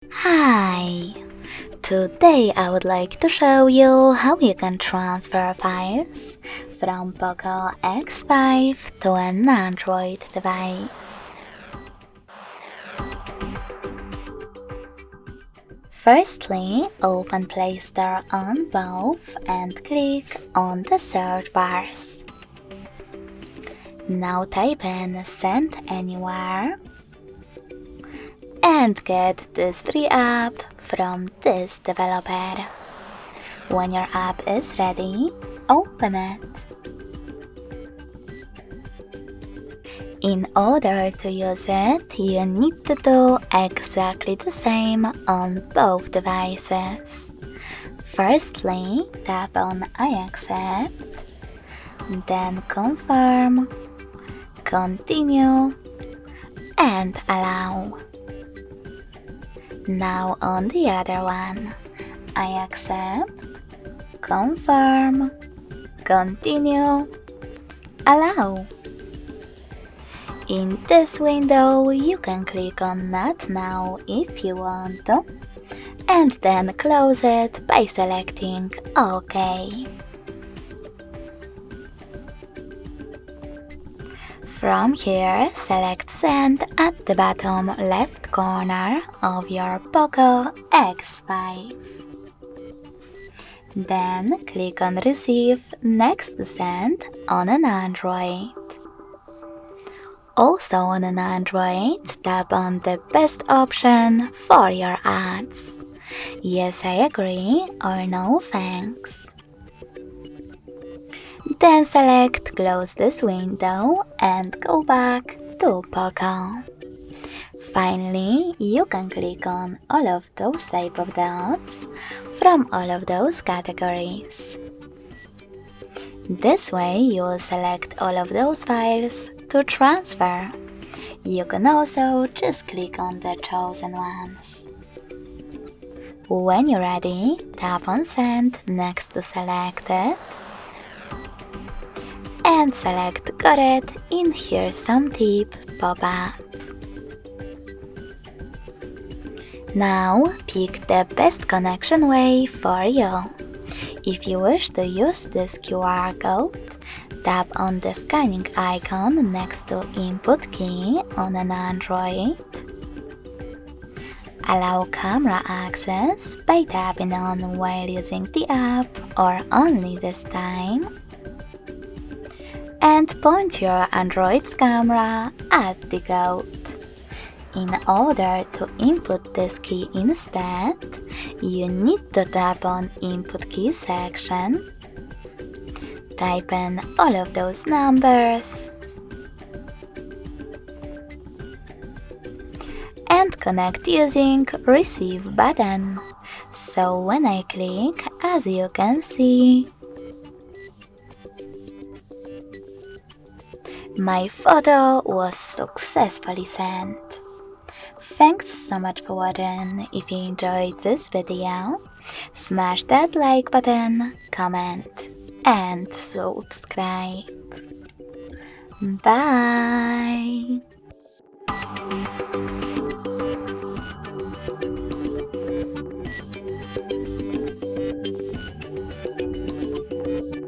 Hi! Today I would like to show you how you can transfer files from POCO X5 to an Android device. Firstly, open Play Store on both and click on the search bars. Now type in Send Anywhere and get this free app from this developer. When your app is ready, open it. In order to use it, you need to do exactly the same on both devices. Firstly, tap on I accept, then confirm, continue, and allow. Now on the other one, I accept, confirm, continue, allow. In this window, you can click on Not Now if you want to, and then close it by selecting OK. From here, select Send at the bottom left corner of your POCO X5. Then click on Receive next to Send on an Android. Also on an Android, tap on the best option for your ads. Yes, I agree, or no thanks. Then select Close this window and go back to POCO. Finally, you can click on all of those type of dots from all of those categories. This way, you will select all of those files to transfer. You can also just click on the chosen ones. When you're ready, tap on Send next to Selected and select Got it in Here's Some Tip pop-up. Now pick the best connection way for you. If you wish to use this QR code, tap on the scanning icon next to Input key on an Android. Allow camera access by tapping on while using the app or only this time. And point your Android's camera at the goat. In order to input this key instead, you need to tap on Input Key section, type in all of those numbers, and connect using Receive button. So when I click, as you can see, my photo was successfully sent. Thanks so much for watching. If you enjoyed this video, smash that like button, comment, and subscribe. Bye!